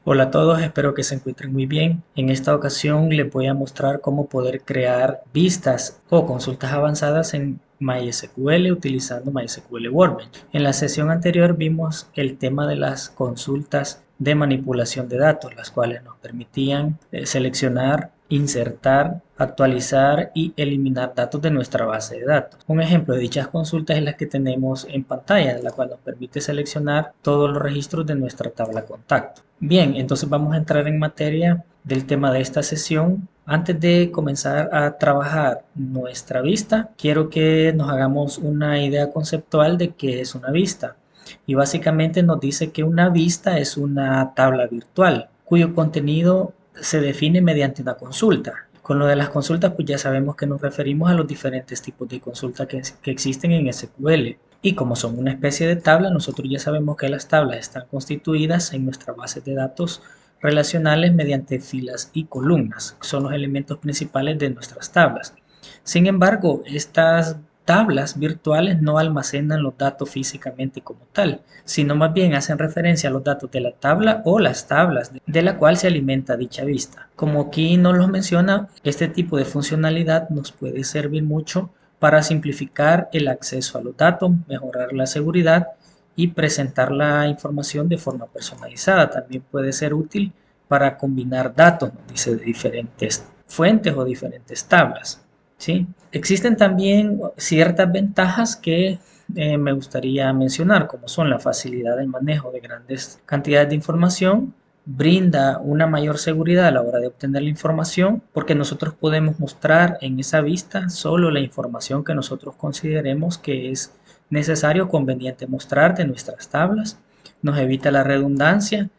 Hola a todos, espero que se encuentren muy bien. En esta ocasión les voy a mostrar cómo poder crear vistas o consultas avanzadas en MySQL utilizando MySQL Workbench. En la sesión anterior vimos el tema de las consultas de manipulación de datos, las cuales nos permitían seleccionar, insertar, actualizar y eliminar datos de nuestra base de datos. Un ejemplo de dichas consultas es la que tenemos en pantalla, la cual nos permite seleccionar todos los registros de nuestra tabla contacto. Bien, entonces vamos a entrar en materia del tema de esta sesión. Antes de comenzar a trabajar nuestra vista, quiero que nos hagamos una idea conceptual de qué es una vista. Y básicamente nos dice que una vista es una tabla virtual cuyo contenido se define mediante una consulta. Con lo de las consultas, pues ya sabemos que nos referimos a los diferentes tipos de consultas que existen en SQL. Y como son una especie de tabla, nosotros ya sabemos que las tablas están constituidas en nuestra base de datos relacionales mediante filas y columnas. Son los elementos principales de nuestras tablas. Sin embargo, estas tablas virtuales no almacenan los datos físicamente como tal, sino más bien hacen referencia a los datos de la tabla o las tablas de la cual se alimenta dicha vista. Como aquí nos lo menciona, este tipo de funcionalidad nos puede servir mucho para simplificar el acceso a los datos, mejorar la seguridad y presentar la información de forma personalizada. También puede ser útil para combinar datos, nos dice, de diferentes fuentes o diferentes tablas. ¿Sí? Existen también ciertas ventajas que me gustaría mencionar, como son la facilidad de manejo de grandes cantidades de información, brinda una mayor seguridad a la hora de obtener la información, porque nosotros podemos mostrar en esa vista solo la información que nosotros consideremos que es necesario o conveniente mostrar de nuestras tablas, nos evita la redundancia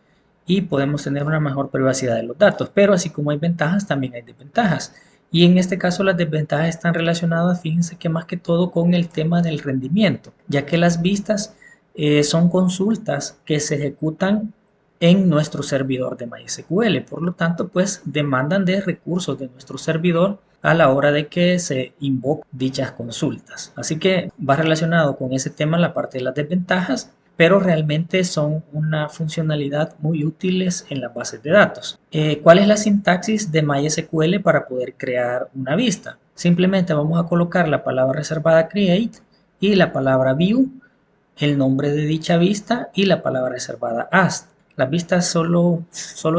y podemos tener una mejor privacidad de los datos. Pero así como hay ventajas, también hay desventajas. Y en este caso las desventajas están relacionadas, fíjense que más que todo con el tema del rendimiento, ya que las vistas son consultas que se ejecutan en nuestro servidor de MySQL. Por lo tanto, pues demandan de recursos de nuestro servidor a la hora de que se invoquen dichas consultas. Así que va relacionado con ese tema la parte de las desventajas, pero realmente son una funcionalidad muy útiles en las bases de datos. ¿Cuál es la sintaxis de MySQL para poder crear una vista? Simplemente vamos a colocar la palabra reservada create y la palabra view, el nombre de dicha vista y la palabra reservada as. Las vistas solo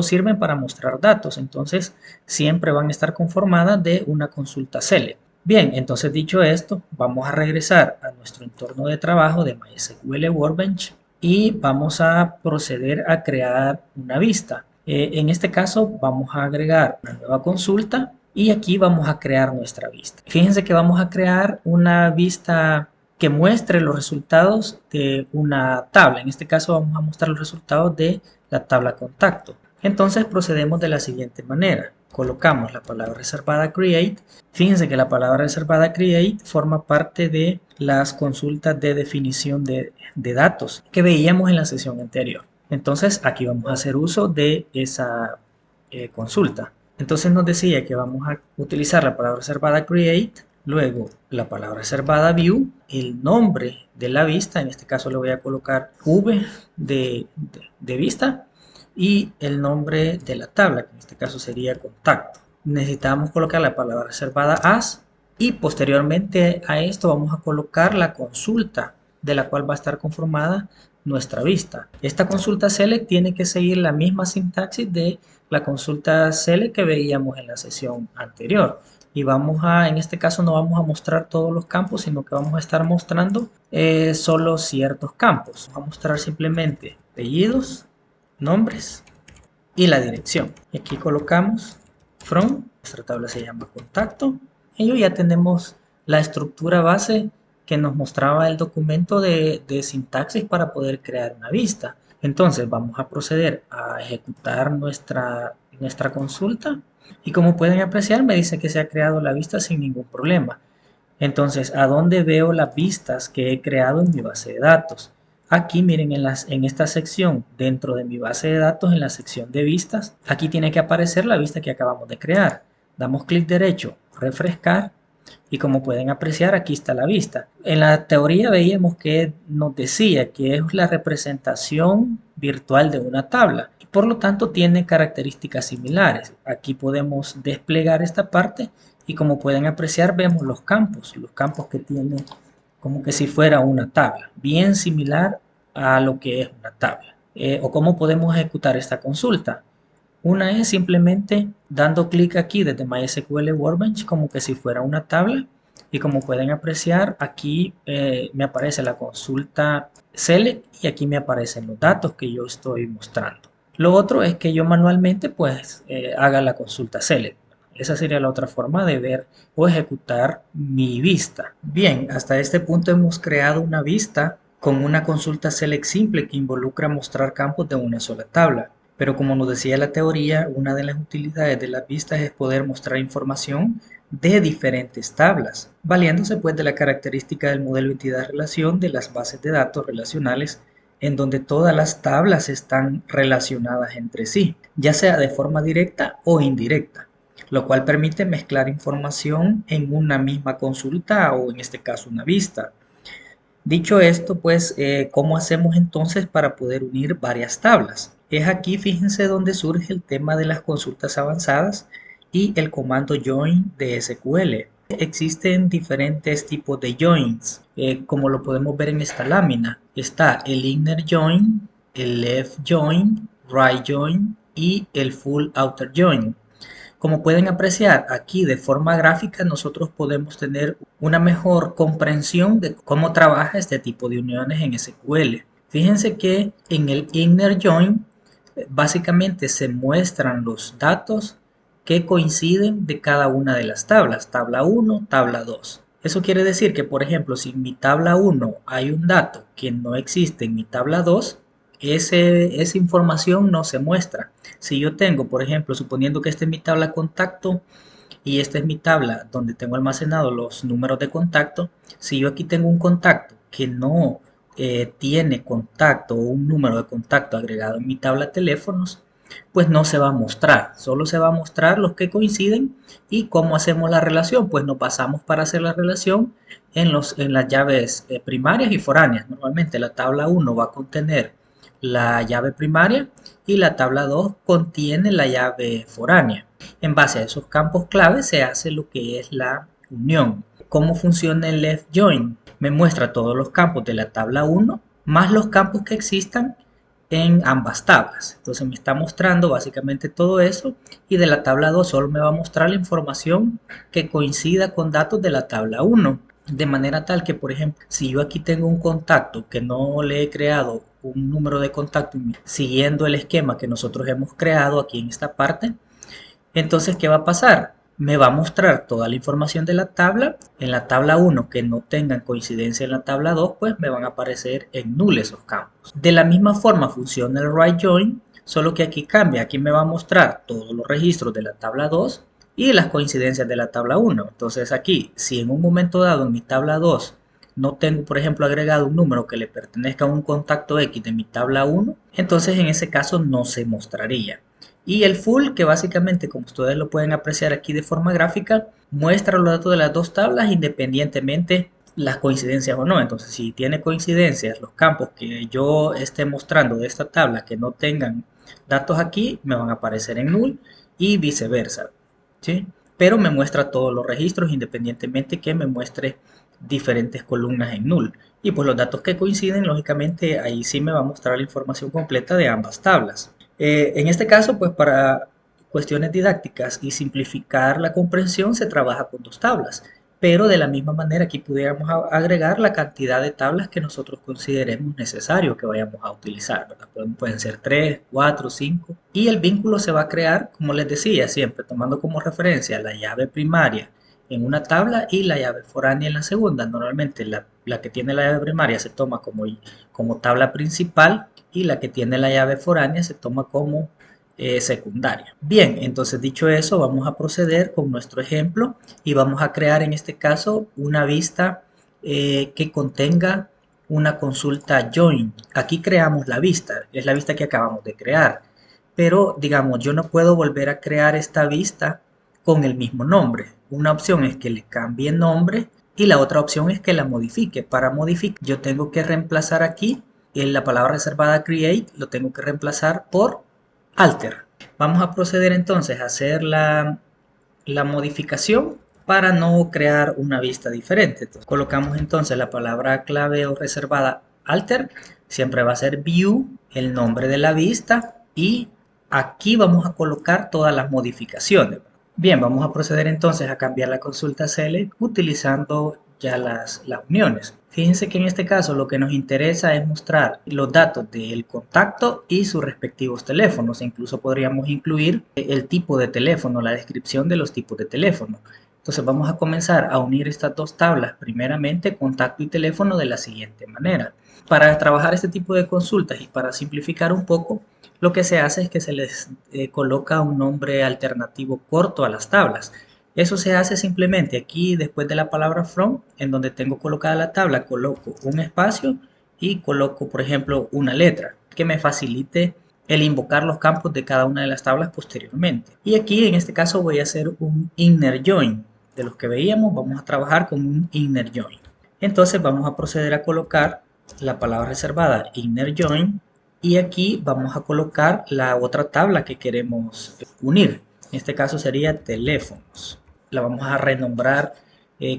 sirven para mostrar datos, entonces siempre van a estar conformadas de una consulta select. Bien, entonces dicho esto, vamos a regresar a nuestro entorno de trabajo de MySQL Workbench y vamos a proceder a crear una vista. En este caso vamos a agregar una nueva consulta y aquí vamos a crear nuestra vista. Fíjense que vamos a crear una vista que muestre los resultados de una tabla. En este caso vamos a mostrar los resultados de la tabla contacto. Entonces procedemos de la siguiente manera. Colocamos la palabra reservada create. Fíjense que la palabra reservada create forma parte de las consultas de definición de datos que veíamos en la sesión anterior. Entonces aquí vamos a hacer uso de esa consulta. Entonces nos decía que vamos a utilizar la palabra reservada create, luego la palabra reservada view, el nombre de la vista, en este caso le voy a colocar v de vista, y el nombre de la tabla, que en este caso sería contacto. Necesitamos colocar la palabra reservada as y posteriormente a esto vamos a colocar la consulta de la cual va a estar conformada nuestra vista. Esta consulta select tiene que seguir la misma sintaxis de la consulta select que veíamos en la sesión anterior. Y en este caso no vamos a mostrar todos los campos, sino que vamos a estar mostrando solo ciertos campos. Vamos a mostrar simplemente apellidos, nombres y la dirección. Y aquí colocamos from, nuestra tabla se llama contacto. Y ya tenemos la estructura base que nos mostraba el documento de sintaxis para poder crear una vista. Entonces vamos a proceder a ejecutar nuestra consulta y como pueden apreciar me dice que se ha creado la vista sin ningún problema. Entonces, ¿a dónde veo las vistas que he creado en mi base de datos? Aquí miren en esta sección dentro de mi base de datos, en la sección de vistas, aquí tiene que aparecer la vista que acabamos de crear. Damos clic derecho, refrescar y como pueden apreciar aquí está la vista. En la teoría veíamos que nos decía que es la representación virtual de una tabla. Por lo tanto, tiene características similares. Aquí podemos desplegar esta parte y como pueden apreciar, vemos los campos que tiene como que si fuera una tabla, bien similar a lo que es una tabla. O cómo podemos ejecutar esta consulta. Una es simplemente dando clic aquí desde MySQL Workbench como que si fuera una tabla y como pueden apreciar aquí me aparece la consulta select y aquí me aparecen los datos que yo estoy mostrando. Lo otro es que yo manualmente pues haga la consulta select. Esa sería la otra forma de ver o ejecutar mi vista. Bien, hasta este punto hemos creado una vista con una consulta select simple que involucra mostrar campos de una sola tabla. Pero como nos decía la teoría, una de las utilidades de las vistas es poder mostrar información de diferentes tablas, valiéndose pues de la característica del modelo entidad-relación de las bases de datos relacionales en donde todas las tablas están relacionadas entre sí, ya sea de forma directa o indirecta, lo cual permite mezclar información en una misma consulta o en este caso una vista. Dicho esto, pues, ¿cómo hacemos entonces para poder unir varias tablas? Es aquí, fíjense, donde surge el tema de las consultas avanzadas y el comando join de SQL. Existen diferentes tipos de joins, como lo podemos ver en esta lámina. Está el inner join, el left join, right join y el full outer join. Como pueden apreciar aquí de forma gráfica, nosotros podemos tener una mejor comprensión de cómo trabaja este tipo de uniones en SQL. Fíjense que en el inner join básicamente se muestran los datos que coinciden de cada una de las tablas, tabla 1, tabla 2. Eso quiere decir que, por ejemplo, si en mi tabla 1 hay un dato que no existe en mi tabla 2, esa información no se muestra. Si yo tengo, por ejemplo, suponiendo que esta es mi tabla contacto y esta es mi tabla donde tengo almacenados los números de contacto, si yo aquí tengo un contacto que no tiene contacto o un número de contacto agregado en mi tabla de teléfonos, pues no se va a mostrar, solo se va a mostrar los que coinciden. ¿Y cómo hacemos la relación? Pues nos basamos para hacer la relación en las llaves primarias y foráneas. Normalmente la tabla 1 va a contener la llave primaria y la tabla 2 contiene la llave foránea. En base a esos campos clave se hace lo que es la unión. ¿Cómo funciona el left join? Me muestra todos los campos de la tabla 1 más los campos que existan en ambas tablas. Entonces me está mostrando básicamente todo eso y de la tabla 2 solo me va a mostrar la información que coincida con datos de la tabla 1. De manera tal que, por ejemplo, si yo aquí tengo un contacto que no le he creado un número de contacto siguiendo el esquema que nosotros hemos creado aquí en esta parte, entonces, ¿qué va a pasar? Me va a mostrar toda la información de la tabla. En la tabla 1 que no tengan coincidencia en la tabla 2, pues me van a aparecer en null esos campos. De la misma forma funciona el right join, solo que aquí cambia. Aquí me va a mostrar todos los registros de la tabla 2 y las coincidencias de la tabla 1. Entonces aquí, si en un momento dado en mi tabla 2 no tengo, por ejemplo, agregado un número que le pertenezca a un contacto X de mi tabla 1, entonces en ese caso no se mostraría. Y el full, que básicamente, como ustedes lo pueden apreciar aquí de forma gráfica, muestra los datos de las dos tablas independientemente las coincidencias o no. Entonces, si tiene coincidencias los campos que yo esté mostrando de esta tabla que no tengan datos aquí, me van a aparecer en null y viceversa, ¿sí? Pero me muestra todos los registros independientemente que me muestre diferentes columnas en null. Y pues los datos que coinciden, lógicamente, ahí sí me va a mostrar la información completa de ambas tablas. En este caso, pues para cuestiones didácticas y simplificar la comprensión se trabaja con dos tablas, pero de la misma manera aquí pudiéramos agregar la cantidad de tablas que nosotros consideremos necesario que vayamos a utilizar, ¿verdad? Pueden ser 3, 4, 5 y el vínculo se va a crear, como les decía, siempre tomando como referencia la llave primaria en una tabla y la llave foránea en la segunda. Normalmente la que tiene la llave primaria se toma como tabla principal y la que tiene la llave foránea se toma como secundaria. Bien, entonces dicho eso, vamos a proceder con nuestro ejemplo y vamos a crear en este caso una vista que contenga una consulta join. Aquí creamos la vista, es la vista que acabamos de crear, pero digamos, yo no puedo volver a crear esta vista con el mismo nombre. Una opción es que le cambie nombre y la otra opción es que la modifique. Para modificar, yo tengo que reemplazar aquí en la palabra reservada create, lo tengo que reemplazar por alter. Vamos a proceder entonces a hacer la modificación para no crear una vista diferente. Entonces, colocamos entonces la palabra clave o reservada alter, siempre va a ser view, el nombre de la vista, y aquí vamos a colocar todas las modificaciones. Bien, vamos a proceder entonces a cambiar la consulta select utilizando ya las uniones. Fíjense que en este caso lo que nos interesa es mostrar los datos del contacto y sus respectivos teléfonos. Incluso podríamos incluir el tipo de teléfono, la descripción de los tipos de teléfono. Entonces vamos a comenzar a unir estas dos tablas, primeramente contacto y teléfono, de la siguiente manera. Para trabajar este tipo de consultas y para simplificar un poco, lo que se hace es que se les coloca un nombre alternativo corto a las tablas. Eso se hace simplemente aquí después de la palabra from, en donde tengo colocada la tabla, coloco un espacio y coloco, por ejemplo, una letra que me facilite el invocar los campos de cada una de las tablas posteriormente. Y aquí en este caso voy a hacer un inner join. De los que veíamos, vamos a trabajar con un inner join. Entonces vamos a proceder a colocar la palabra reservada inner join y aquí vamos a colocar la otra tabla que queremos unir. En este caso sería teléfonos. La vamos a renombrar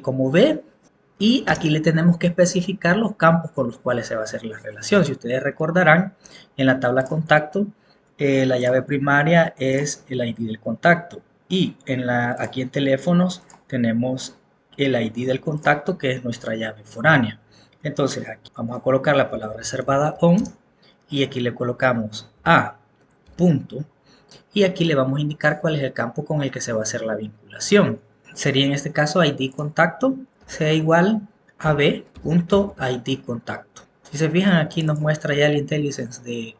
como B y aquí le tenemos que especificar los campos con los cuales se va a hacer la relación. Si ustedes recordarán, en la tabla contacto la llave primaria es el ID del contacto y aquí en teléfonos tenemos el ID del contacto, que es nuestra llave foránea. Entonces aquí vamos a colocar la palabra reservada on y aquí le colocamos a punto y aquí le vamos a indicar cuál es el campo con el que se va a hacer la vinculación. Sería en este caso ID contacto sea igual a b.id contacto. Si se fijan, aquí nos muestra ya el IntelliSense de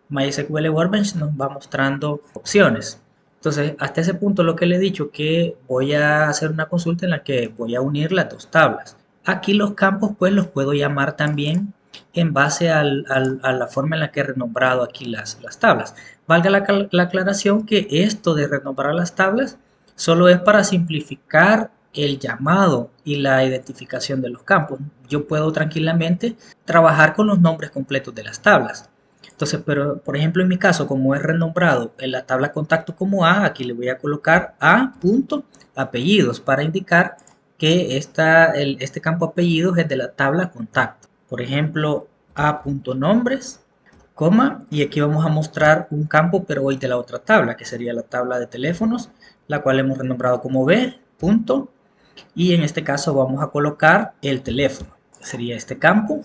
MySQL Workbench, nos va mostrando opciones. Entonces, hasta ese punto lo que le he dicho, que voy a hacer una consulta en la que voy a unir las dos tablas. Aquí los campos pues los puedo llamar también en base a la forma en la que he renombrado aquí las tablas. Valga la aclaración que esto de renombrar las tablas solo es para simplificar el llamado y la identificación de los campos. Yo puedo tranquilamente trabajar con los nombres completos de las tablas. Entonces, pero por ejemplo en mi caso, como he renombrado en la tabla contacto como A, aquí le voy a colocar A punto apellidos para indicar que este campo apellidos es de la tabla contacto. Por ejemplo, A punto nombres, coma, y aquí vamos a mostrar un campo pero hoy de la otra tabla, que sería la tabla de teléfonos, la cual hemos renombrado como B punto, y en este caso vamos a colocar el teléfono, sería este campo.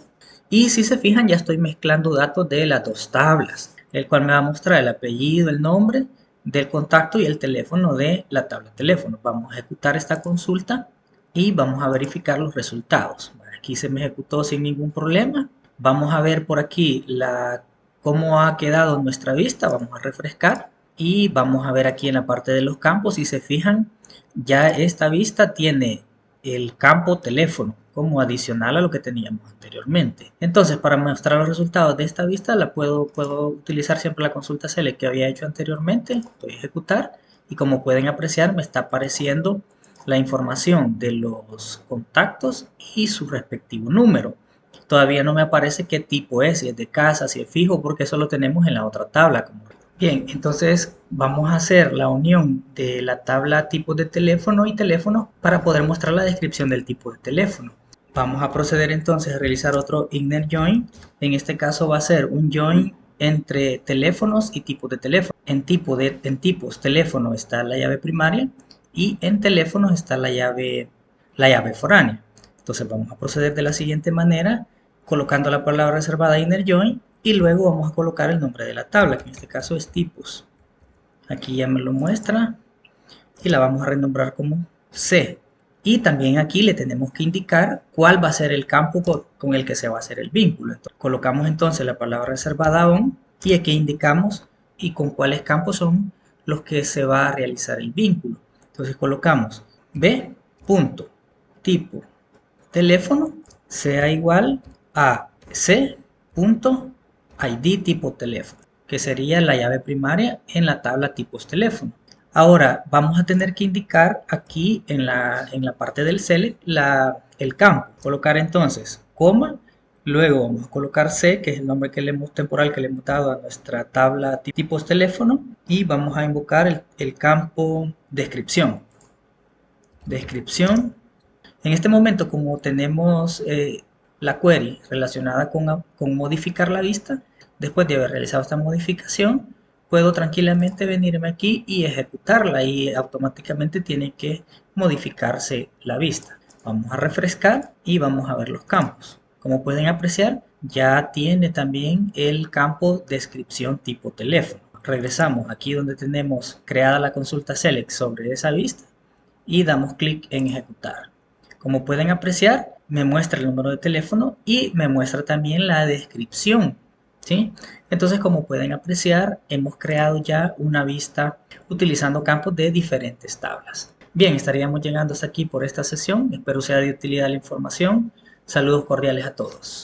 Y si se fijan, ya estoy mezclando datos de las dos tablas, el cual me va a mostrar el apellido, el nombre del contacto y el teléfono de la tabla teléfono. Vamos a ejecutar esta consulta y vamos a verificar los resultados. Aquí se me ejecutó sin ningún problema. Vamos a ver por aquí cómo ha quedado nuestra vista. Vamos a refrescar y vamos a ver aquí en la parte de los campos. Si se fijan, ya esta vista tiene el campo teléfono como adicional a lo que teníamos anteriormente. Entonces, para mostrar los resultados de esta vista, puedo utilizar siempre la consulta select que había hecho anteriormente. Voy a ejecutar y como pueden apreciar, me está apareciendo la información de los contactos y su respectivo número. Todavía no me aparece qué tipo es, si es de casa, si es fijo, porque eso lo tenemos en la otra tabla. Bien, entonces vamos a hacer la unión de la tabla tipos de teléfono y teléfono para poder mostrar la descripción del tipo de teléfono. Vamos a proceder entonces a realizar otro inner join. En este caso va a ser un join entre teléfonos y tipos de teléfono. En tipos teléfono está la llave primaria y en teléfonos está la llave foránea. Entonces vamos a proceder de la siguiente manera, colocando la palabra reservada inner join y luego vamos a colocar el nombre de la tabla, que en este caso es tipos. Aquí ya me lo muestra y la vamos a renombrar como C. Y también aquí le tenemos que indicar cuál va a ser el campo con el que se va a hacer el vínculo. Entonces, colocamos entonces la palabra reservada on y aquí indicamos y con cuáles campos son los que se va a realizar el vínculo. Entonces colocamos B punto tipo teléfono sea igual a C punto ID tipo teléfono, que sería la llave primaria en la tabla tipos teléfono. Ahora vamos a tener que indicar aquí en la parte del select el campo. Colocar entonces coma Luego vamos a colocar C, que es el nombre temporal que le hemos dado a nuestra tabla tipos teléfono, y vamos a invocar el campo descripción. Descripción. En este momento, como tenemos la query relacionada con modificar la vista, después de haber realizado esta modificación, puedo tranquilamente venirme aquí y ejecutarla y automáticamente tiene que modificarse la vista. Vamos a refrescar y vamos a ver los campos. Como pueden apreciar, ya tiene también el campo descripción tipo teléfono. Regresamos aquí donde tenemos creada la consulta select sobre esa vista y damos clic en ejecutar. Como pueden apreciar, me muestra el número de teléfono y me muestra también la descripción, ¿sí? Entonces, como pueden apreciar, hemos creado ya una vista utilizando campos de diferentes tablas. Bien, estaríamos llegando hasta aquí por esta sesión. Espero sea de utilidad la información. Saludos cordiales a todos.